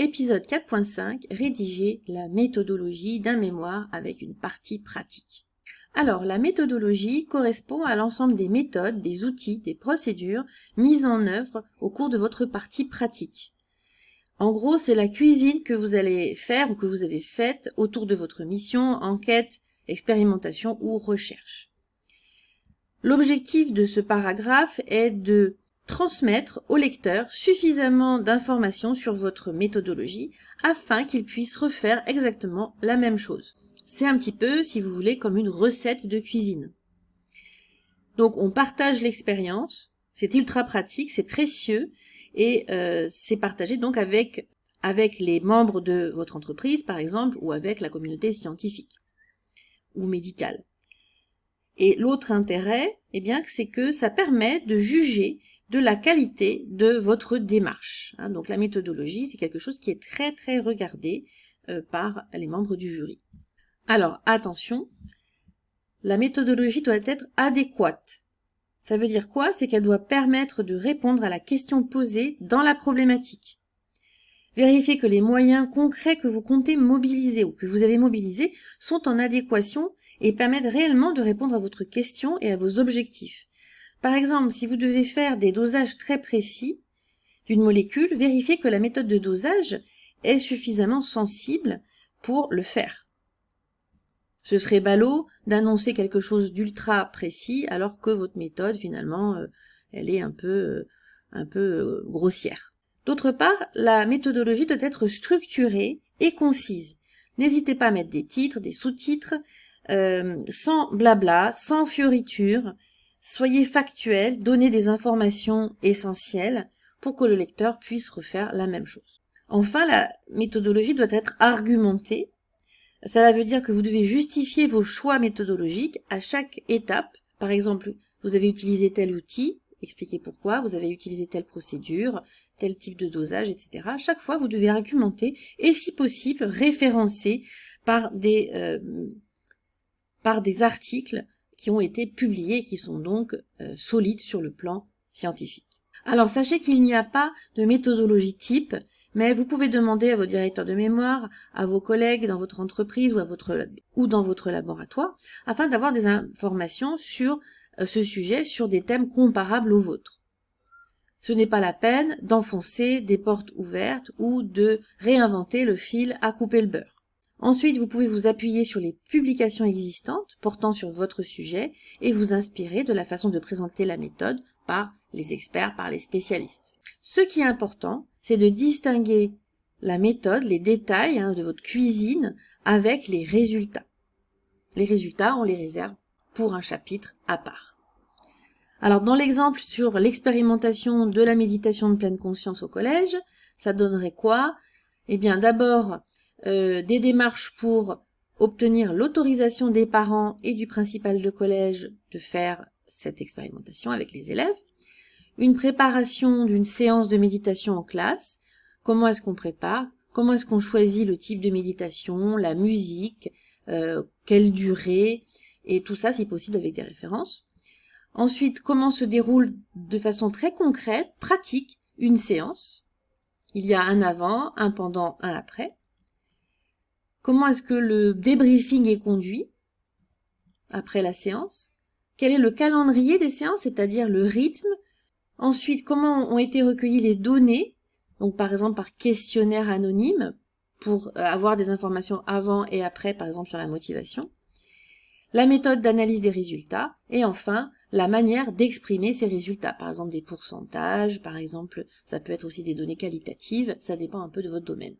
Épisode 4.5, rédiger la méthodologie d'un mémoire avec une partie pratique. Alors, la méthodologie correspond à l'ensemble des méthodes, des outils, des procédures mises en œuvre au cours de votre partie pratique. En gros, c'est la cuisine que vous allez faire ou que vous avez faite autour de votre mission, enquête, expérimentation ou recherche. L'objectif de ce paragraphe est de transmettre au lecteur suffisamment d'informations sur votre méthodologie afin qu'il puisse refaire exactement la même chose. C'est un petit peu, si vous voulez, comme une recette de cuisine. Donc on partage l'expérience, c'est ultra pratique, c'est précieux et c'est partagé donc avec les membres de votre entreprise par exemple ou avec la communauté scientifique ou médicale. Et l'autre intérêt, eh bien, c'est que ça permet de juger de la qualité de votre démarche. Donc la méthodologie, c'est quelque chose qui est très très regardé par les membres du jury. Alors attention, la méthodologie doit être adéquate. Ça veut dire quoi? C'est qu'elle doit permettre de répondre à la question posée dans la problématique. Vérifiez que les moyens concrets que vous comptez mobiliser ou que vous avez mobilisés sont en adéquation et permettent réellement de répondre à votre question et à vos objectifs. Par exemple, si vous devez faire des dosages très précis d'une molécule, vérifiez que la méthode de dosage est suffisamment sensible pour le faire. Ce serait ballot d'annoncer quelque chose d'ultra précis alors que votre méthode, finalement, elle est un peu grossière. D'autre part, la méthodologie doit être structurée et concise. N'hésitez pas à mettre des titres, des sous-titres, sans blabla, sans fioritures. Soyez factuel, donnez des informations essentielles pour que le lecteur puisse refaire la même chose. Enfin, la méthodologie doit être argumentée. Cela veut dire que vous devez justifier vos choix méthodologiques à chaque étape. Par exemple, vous avez utilisé tel outil, expliquez pourquoi, vous avez utilisé telle procédure, tel type de dosage, etc. À chaque fois, vous devez argumenter et, si possible, référencer par des articles qui ont été publiés et qui sont donc solides sur le plan scientifique. Alors, sachez qu'il n'y a pas de méthodologie type, mais vous pouvez demander à vos directeurs de mémoire, à vos collègues dans votre entreprise ou dans votre laboratoire, afin d'avoir des informations sur ce sujet, sur des thèmes comparables aux vôtres. Ce n'est pas la peine d'enfoncer des portes ouvertes ou de réinventer le fil à couper le beurre. Ensuite, vous pouvez vous appuyer sur les publications existantes portant sur votre sujet et vous inspirer de la façon de présenter la méthode par les experts, par les spécialistes. Ce qui est important, c'est de distinguer la méthode, les détails de votre cuisine avec les résultats. Les résultats, on les réserve pour un chapitre à part. Alors, dans l'exemple sur l'expérimentation de la méditation de pleine conscience au collège, ça donnerait quoi? Eh bien, d'abord, des démarches pour obtenir l'autorisation des parents et du principal de collège de faire cette expérimentation avec les élèves, une préparation d'une séance de méditation en classe, comment est-ce qu'on prépare, comment est-ce qu'on choisit le type de méditation, la musique, quelle durée, et tout ça si possible avec des références. Ensuite, comment se déroule de façon très concrète, pratique, une séance. Il y a un avant, un pendant, un après. Comment est-ce que le débriefing est conduit après la séance? Quel est le calendrier des séances, c'est-à-dire le rythme? Ensuite, comment ont été recueillies les données? Donc, par exemple, par questionnaire anonyme, pour avoir des informations avant et après, par exemple, sur la motivation. La méthode d'analyse des résultats. Et enfin, la manière d'exprimer ces résultats. Par exemple, des pourcentages, par exemple, ça peut être aussi des données qualitatives, ça dépend un peu de votre domaine.